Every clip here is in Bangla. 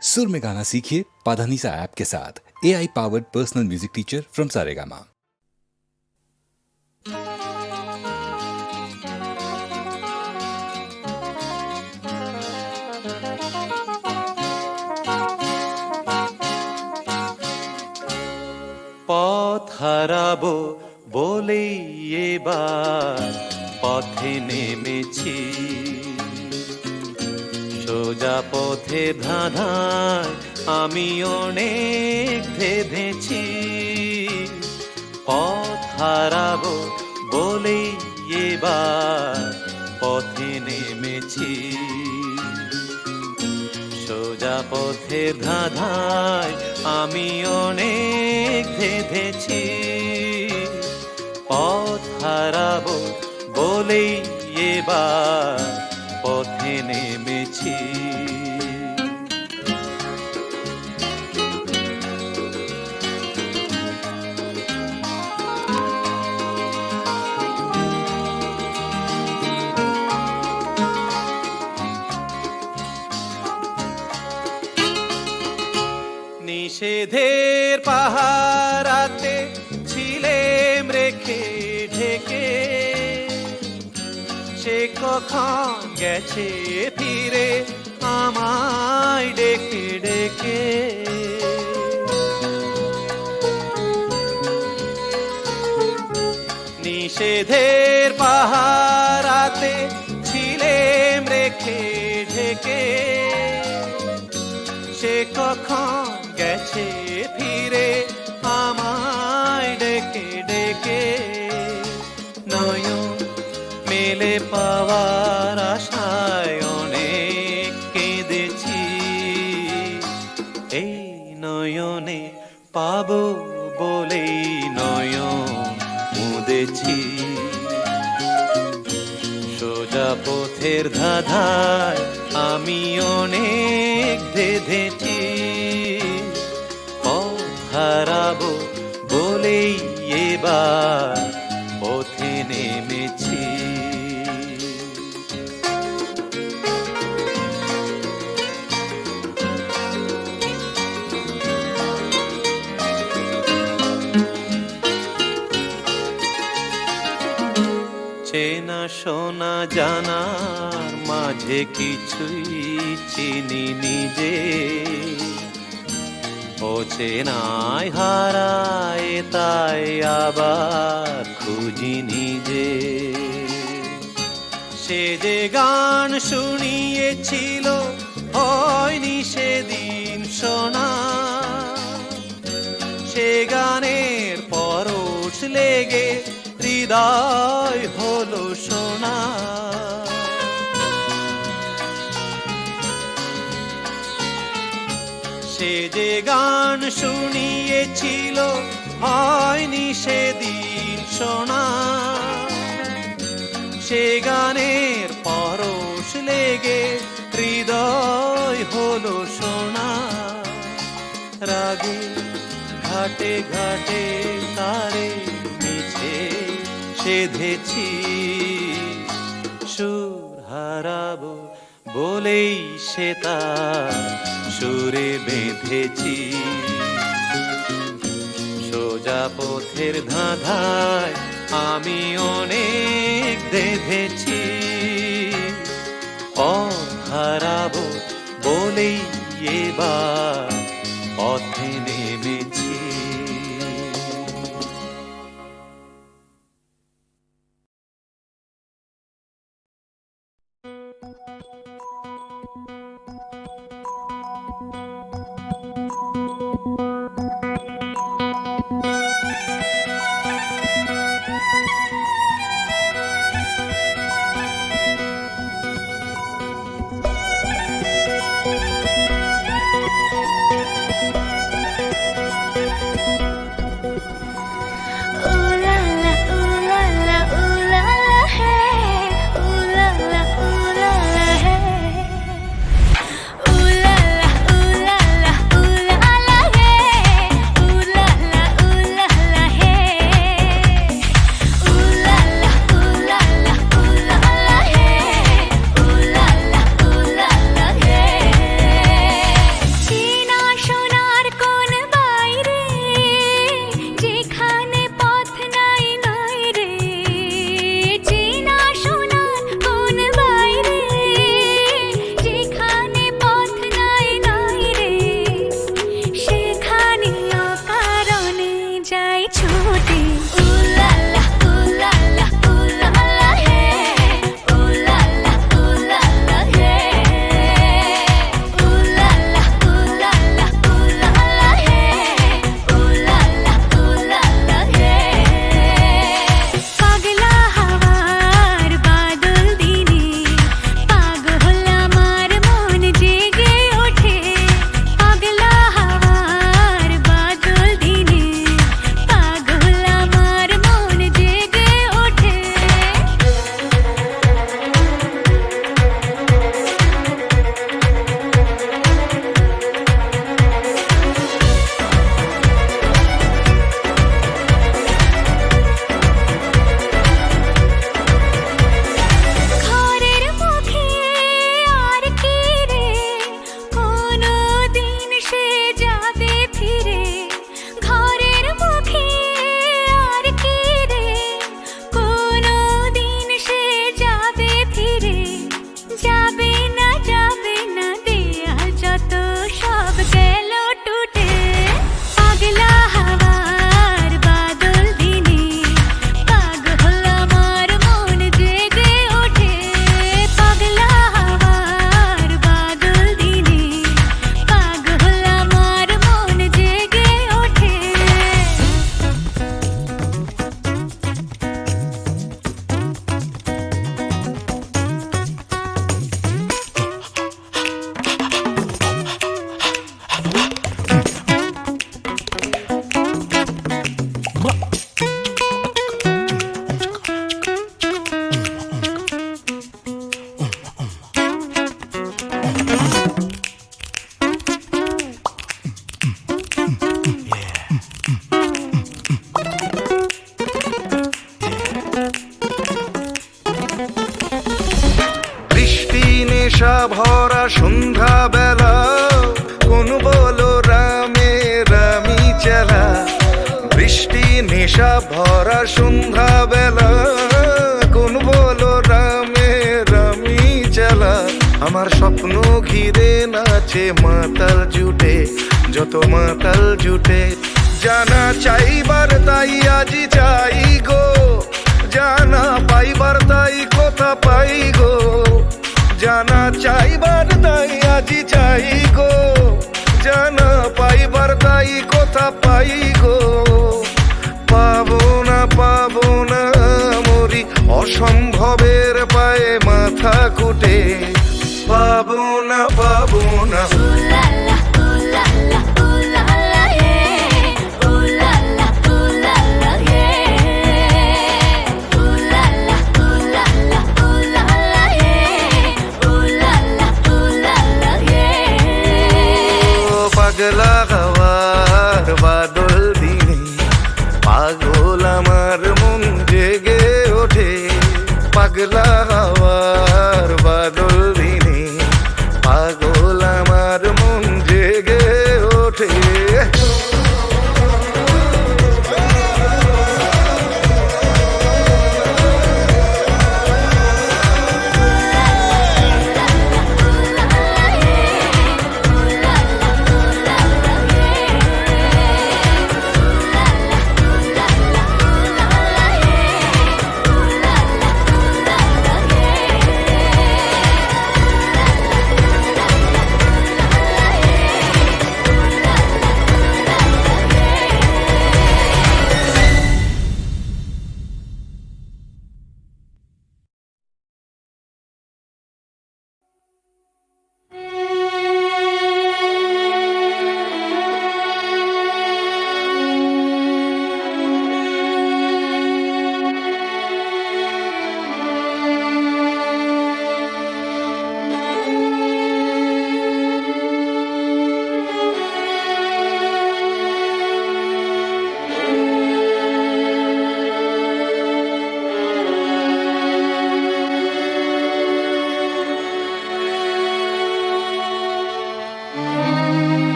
सुर में गाना सीखिए पाधानीसा ऐप के साथ। AI powered personal music teacher from Saregama. পথ হারাবো বলেই এবার পথে নেমেছি, সোজা পথে ধাঁধায় আমি অনেক ভেবেছি। পথ হারাবো বলেই এবার পথে নেমেছি, সোজা পথের ধাঁধায় আমি অনেক ভেবেছি। পথ হারাবো বলেই এবার পথে নেমেছি। নিষেধের পাহারাতে ছিলেম রেখে ঢেকে, সে কখন গেছে ফিরে আমায় ডেকে ডেকে। নিষেধের পাহারাতে ছিলেম রেখে ঢেকে, সে কখন গেছে ফিরে আমায় ডেকে ডেকে। নয়ন মেলে পাওয়ার আশায় অনেক কেঁদেছি, এই নয়নে পাবো বলেই নয়ন মুদেছি। সোজা পথের ধাঁধায় আমি অনেক ধেঁধেছি। পথ হারাবো বলেই এবার পথে নেমেছি। চেনা শোনা জানার মাঝে কিছুই চিনি নিজে, ও চেনায় হারায় তাই আবার খুঁজি নিজে। সে যে গান শুনিয়েছিল হয়নি সেদিন শোনা, সে গানের পরশ লেগে হৃদয় হলো সোনা। সে যে গান শুনিয়েছিল হয়নি সেদিন শোনা, সে গানের পরশ লেগে হৃদয় হলো সোনা। রাগে ঘাটে ঘাটে তারে মিছে সেধেছি, সুর হারাবো বলেই সে তার সুরে বেঁধেছি। সোজা পথের ধাঁধায় আমি অনেক ধেঁধেছি। পথ হারাবো বলেই এবার পথে নেমেছি। ভরা সন্ধ্যা বেলা, কোন বলো রামে রামি চেলা। বৃষ্টি নেশা ভরা সন্ধ্যা বেলা, কোন বলো রামে রামি চেলা। আমার স্বপ্ন ঘিরে নাচে মাতাল জুটে, যত মাতাল জুটে। জানা চাইবার তাই আজি চাই গো, জানা পাইবার তাই কথা পাই গো। জানা চাইবার তাই আজি চাই গো, জানা পাইবার তাই কথা পাই গো। পাবো না মরি অসম্ভবের পায়ে মাথা কুটে। পাবো না পাগলা হওয়ার বাদল দিনে, পাগল আমার মন জেগে ওঠে। পাগলা হওয়ার বাদল দিনে, পাগল আমার মন জেগে ওঠে।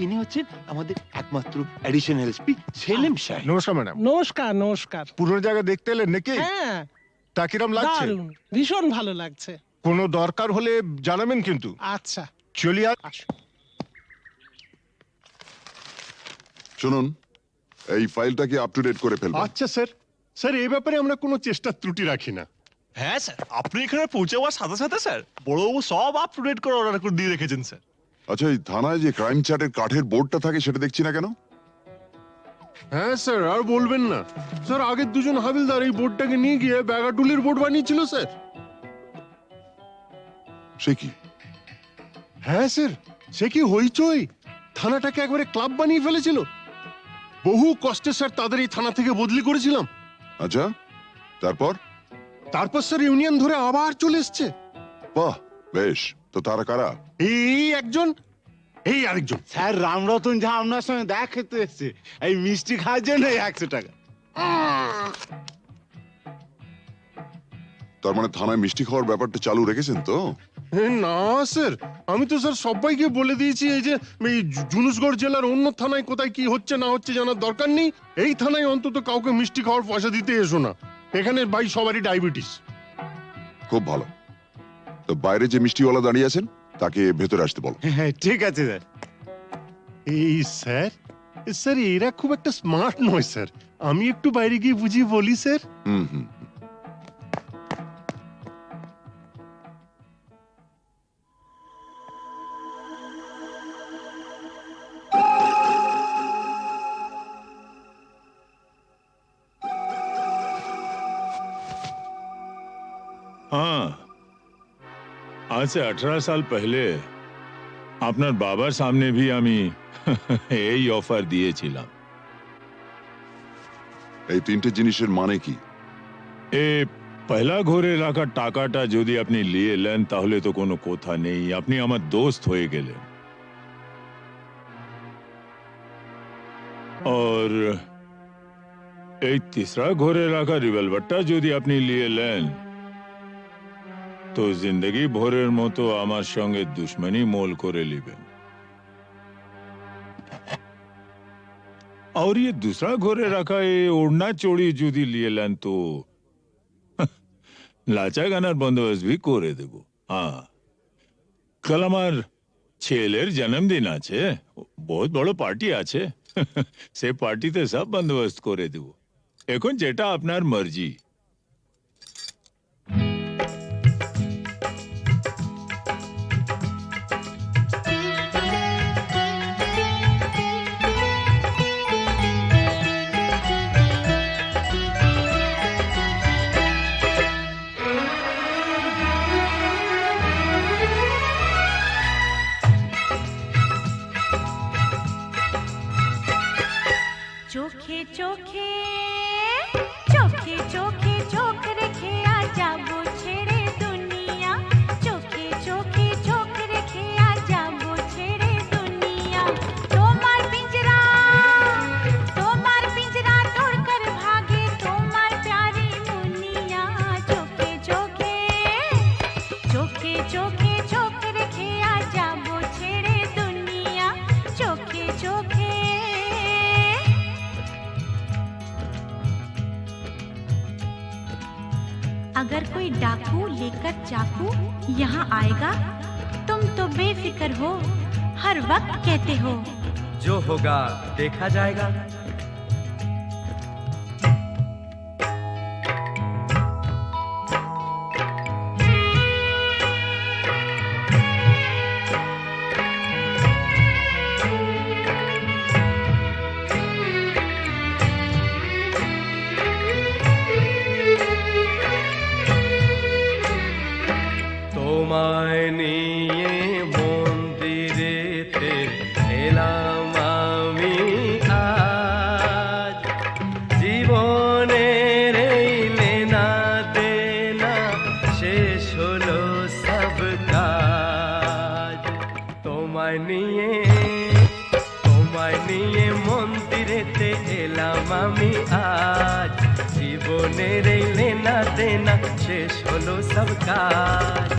ইনি হচ্ছেন আমাদের একমাত্র অ্যাডিশনাল এসপি সেলিম সাহেব। নমস্কার ম্যাডাম। নমস্কার নমস্কার। পুরনো জায়গা দেখতে এলেন নাকি? হ্যাঁ, তা কিরম লাগছে? দারুণ, ভীষণ ভালো লাগছে। কোনো দরকার হলে জানাবেন কিন্তু। আচ্ছা, চলি আর আসুন। শুনুন, এই ফাইলটা কি আপ টু ডেট করে ফেলবেন? আচ্ছা স্যার। স্যার এই ব্যাপারে আমরা কোনো চেষ্টার ত্রুটি রাখি না। হ্যাঁ স্যার, আপনি এখানে পৌঁছে যাওয়ার সাথে সাথে স্যার বড়বাবু সব আপ টু ডেট করে অর্ডার করে দিয়ে রেখেছেন স্যার। আচ্ছা, এই থানায় যে ক্রাইম চ্যাটের কাঠের বোর্ডটা থাকে সেটা দেখছি না কেন? হ্যাঁ স্যার, আর বলবেন না স্যার, আগের দুজন হাবিলদার এই বোর্ডটাকে নিয়ে গিয়ে ব্যাগাডুলির বোর্ড বানিয়েছিল স্যার। সে কি? হ্যাঁ স্যার, সে কি হইচই, থানাটাকে একবারে ক্লাব বানিয়ে ফেলেছিল। বহু কষ্টে স্যার তাদের এই থানা থেকে বদলি করেছিলাম। আচ্ছা, তারপর? তারপর স্যার ইউনিয়ন ধরে আবার চলে এসছে। বাহ, বেশ। তো তারা কারা? এই একজন, এই আরেকজন। স্যার রামরতন যা আপনার সঙ্গে দেখা খেতে এসছে এই মিষ্টি খাওয়ার জন্য 100 টাকা। তার মানে থানায় মিষ্টি খাওয়ার ব্যাপারটা চালু রেখেছেন তো? না স্যার, আমি তো স্যার সবাইকে বলে দিয়েছি এই যে এই জুনুসগড় জেলার অন্য থানায় কোথায় কি হচ্ছে না হচ্ছে জানার দরকার নেই। এই থানায় অন্তত কাউকে মিষ্টি খাওয়ার পয়সা দিতে এসো না। এখানে ভাই সবারই ডায়াবেটিস। খুব ভালো। তো বাইরে যে মিষ্টিওয়ালা দাঁড়িয়ে আছেন তাকে ভেতরে আসতে বলো। হ্যাঁ ঠিক আছে স্যার। এই স্যার, স্যার এরা খুব একটা স্মার্ট নয় স্যার, আমি একটু বাইরে গিয়ে বুঝিয়ে বলি স্যার। হুম হুম। आज से 18 साल पहले আপনার বাবার সামনে भी আমি এই অফার দিয়েছিলাম। এই তিনটে জিনিসের মানে কি? এ পয়লা ঘরে রাখা টাকাটা যদি আপনি নিয়ে নেন তাহলে তো কোনো কথা নেই, আপনি আমার দোস্ত হয়ে গেলেন। और এই तीसरा ঘরে রাখা রিভলভারটা যদি আপনি নিয়ে নেন তো জিন্দগি ভরের মতো আমার সঙ্গে দুশ্মনী মোল করে নেবেন। और ये दूसरा घरे रखा ये ओढ़ना चोड़ी যদি নিয়ে নেন তো লাচা গানার বন্দোবস্ত भी করে দেব। হ্যাঁ, কাল আমার ছেলের জন্মদিন আছে, বহুত বড় পার্টি আছে, সে পার্টিতে সব বন্দোবস্ত করে দেব। এখন যেটা আপনার মর্জি। চোখে চোখে চোখে চোখে চোখ রেখে আজ যাবো ছেড়ে দুনিয়া, চোখে চোখে চোখ রেখে আজ যাবো ছেড়ে দুনিয়া। তোমার পিঞ্জরা তোড়কর ভাগে তোমার প্যারি মুনিয়া, চোখে চোখে চোখে চোখে চোখ রেখে আজ যাবো ছেড়ে দুনিয়া, চোখে চোখে। अगर कोई डाकू लेकर चाकू यहाँ आएगा तुम तो बेफिक्र हो, हर वक्त कहते हो जो होगा देखा जाएगा। তোমায় নিয়ে মন্দিরেতে এলাম আমি আজ, জীবনের এই লেনা দেনা শেষ হলো সব কাজ। তোমায় নিয়ে মন্দিরেতে এলাম আমি আজ, জীবনের এই লেনা দেনা শেষ হলো সব কাজ।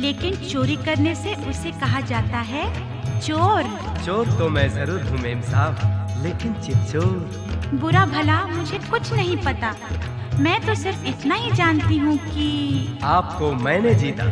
लेकिन चोरी करने से उसे कहा जाता है चोर। चोर तो मैं जरूर हूँ मेम साहब, लेकिन चिपचोर। बुरा भला मुझे कुछ नहीं पता, मैं तो सिर्फ इतना ही जानती हूँ कि आपको मैंने जीता।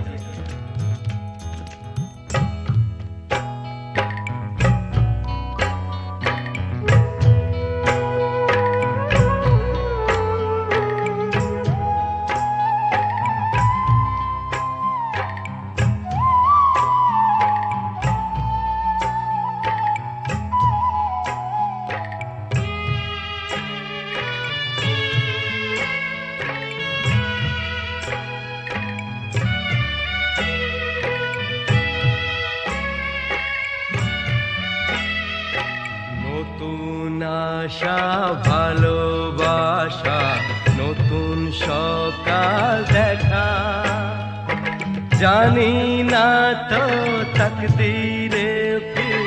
নতুন আশা ভালোবাসা নতুন সকাল দেখা, জানি না তো তকদীরে ফির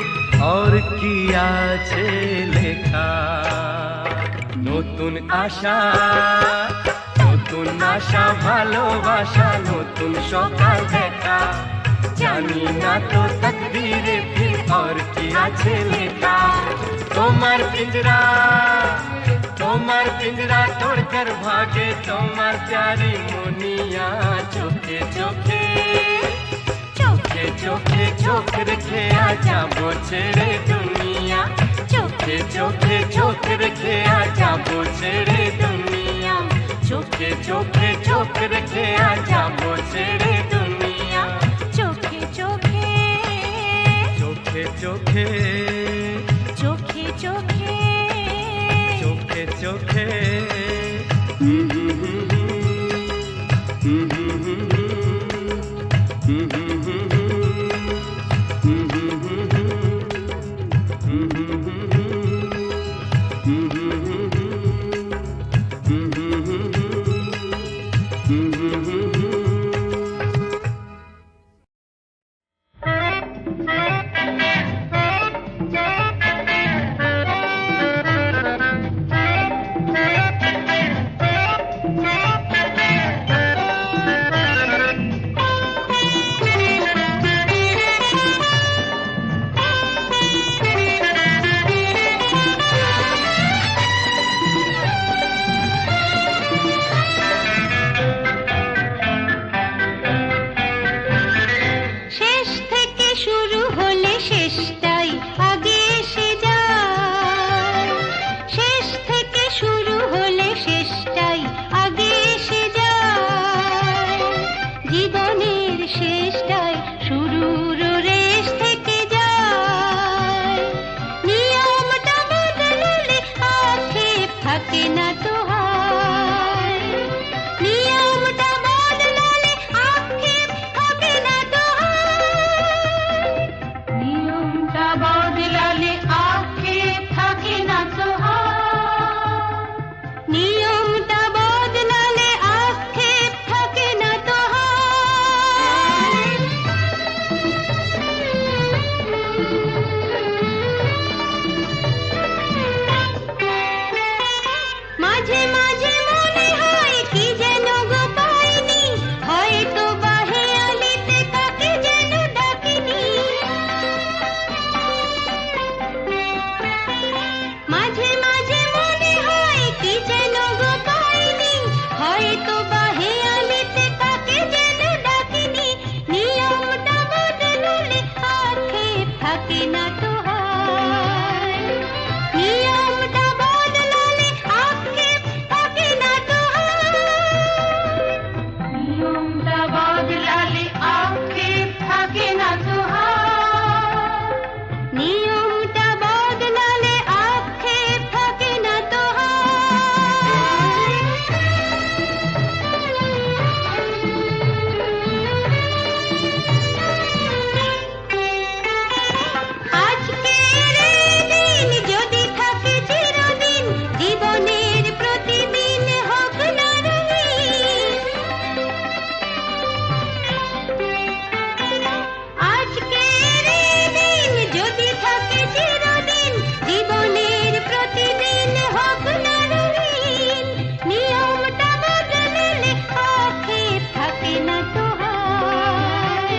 और কি আছে লেখা। নতুন আশা ভালোবাসা নতুন সকাল দেখা, জানি না তো তকদীরে ফির और কি আছে লেখা। তোমার পিঞ্জরা তোড়কর ভাগে তোমার প্যারি মুনিয়া, চোখে চোখে চোখে চোখে চোখ রেখে আজাবো ছেড়ে দুনিয়া, চোখে চোখে চোখ রেখে আজাবো ছেড়ে দুনিয়া, চোখে চোখে চোখ রেখে আজাবো ছেড়ে দুনিয়া, চোখে চোখে চোখে চোখে চোখে চোখে চোখে চোখে শেষ থেকে শুরু হলে শেষটাই আগে এসে যায়, শেষ থেকে শুরু হলে শেষটাই আগে এসে যায়, জীবনের শেষটাই শুরুর রেশ থেকে যায়, নিয়মটা বদলালে আক্ষেপ থাকে না তো হয়, নিয়মটা বদলালে আক্ষেপ থাকে না তো হয়, নিয়মটা বদলালে আক্ষেপ থাকে না তো হয়, নিয়মটা বদলালে আক্ষেপ থাকে না তো হয়। মাঝে মাঝে মনে হয় কি যেন গো পাইনি, হয়তো বা হেয়ালিতে কাকে যেন ডাকিনি, মাঝে মাঝে মনে হয় কি যেন গো পাইনি, হয়তো বা হেয়ালিতে কাকে যেন ডাকিনি, নিয়মটা বদলালে আক্ষেপ থাকে না তো হয়, নিয়মটা বদলালে আক্ষেপ থাকে না তো হয়, নিয়মটা বদলালে আক্ষেপ থাকে না তো হয়, নিয়মটা বদলালে আক্ষেপ থাকে না তো আজকের এই দিন যদি থাকে চিরদিন, জীবনের প্রতিদিন হোক না রঙিন, আজকের এই দিন যদি থাকে চিরদিন, জীবনের প্রতিদিন হোক না রঙিন, নিয়মটা বদলালে আক্ষেপ থাকে না তো হয়,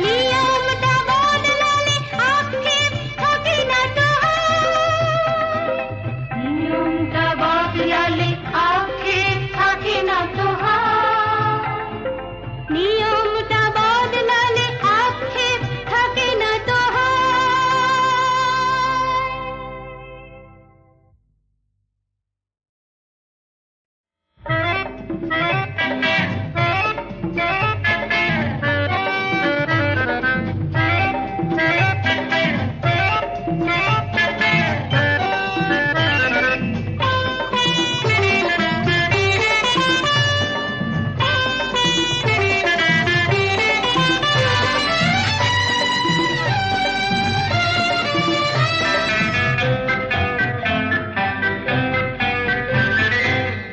নিয়মটা বদলালে আক্ষেপ থাকে না তো হয়, নিয়মটা বদলালে আক্ষেপ থাকে না তো হয়, নিয়মটা বদলালে আক্ষেপ থাকে না তো হয়।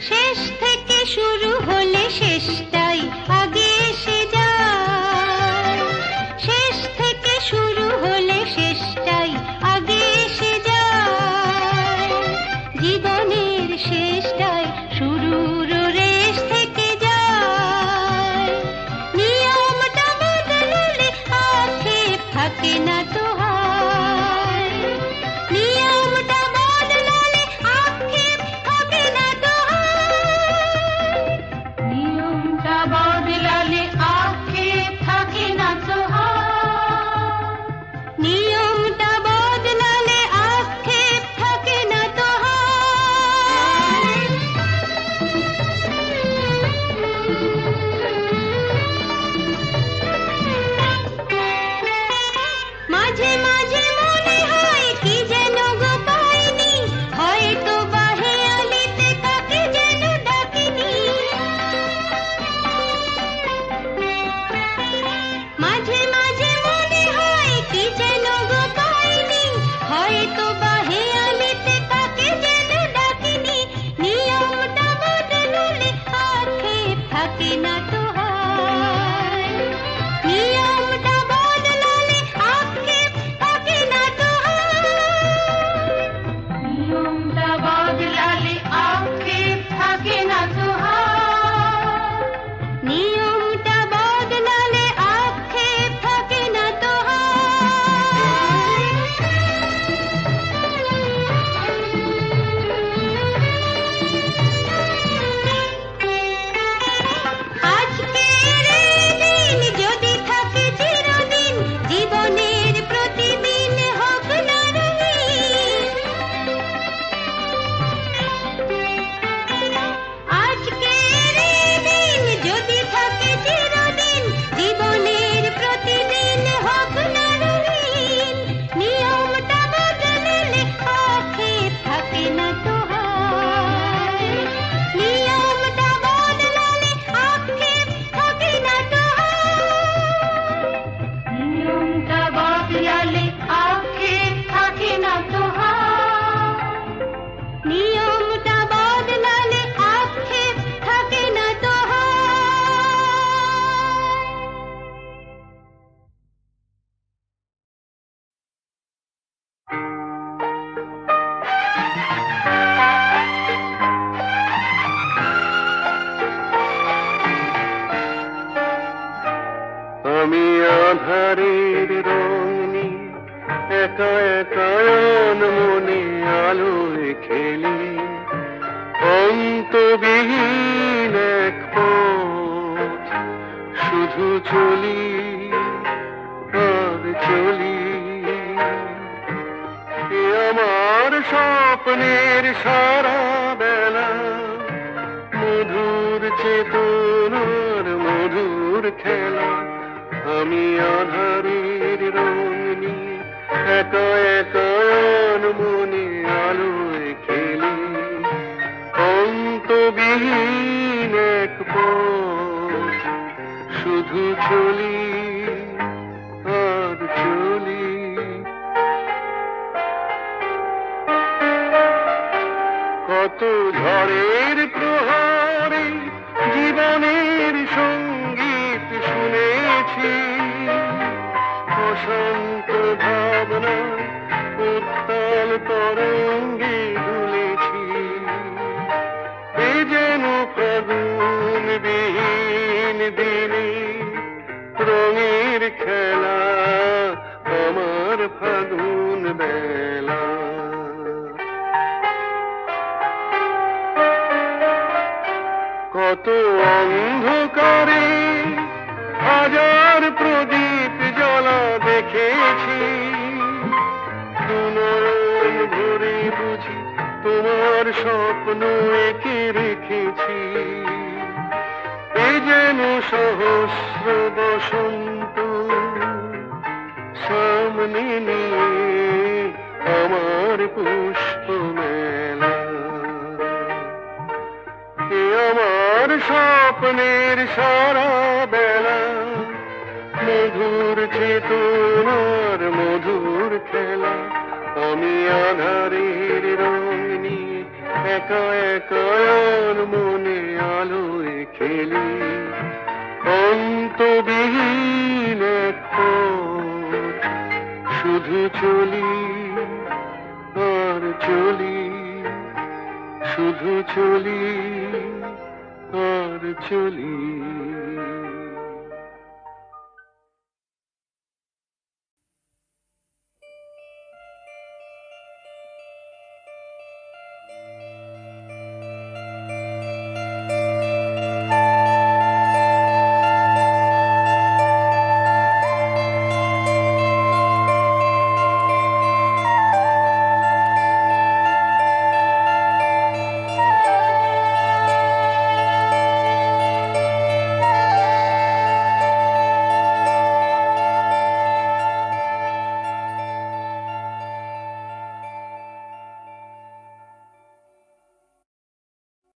শেষ থেকে শুরু হলে শেষটাই আগে এসে যায়, শেষ থেকে শুরু হলে শেষটাই আগে এসে যায়, জীবনের শেষটাই শুরুর রেশ থেকে যায়, নিয়মটা বদলালে আক্ষেপ থাকে না তো হয়, নিয়মটা বদলালে আক্ষেপ থাকে না তো হয়, নিয়মটা বদলালে আক্ষেপ থাকে না তো হয়। অন্তবিহীন এক পথ শুধু চলি আর চলি। এ আমার স্বপ্নের সারা বেলা, মধুর চেতনার মধুর খেলা। আমি আধারের রং নিয়ে একা একা মনে আলোয় খেলি। অন্তবিহীন এক পথ শুধু চলি আর চলি। কত ঝড়ের প্রহারে জীবনের সঙ্গীত শুনেছি, অশান্ত ভাবনা উত্তাল তরঙ্গে দুলেছি। এ যেন ফাগুন বিহীন দিনে রঙের খেলা, আমার ফাগুন বেলা। কত অন্ধকারে হাজার প্রদীপ জ্বলা দেখেছি, দুনয়ন ভরে বুঝি তোমার স্বপ্ন এঁকে রেখেছি। এ যেন সহস্র বসন্ত সামনে নিয়ে আমার পুষ্প মেলা। এ আমার স্বপ্নের সারা বেলা, মধুর চেতনার মধুর খেলা। আমি আধারের রং নিয়ে একা একা মনে আলোয় খেলি। অন্তবিহীন এক পথ শুধু চলি আর চলি, শুধু চলি আর চলি।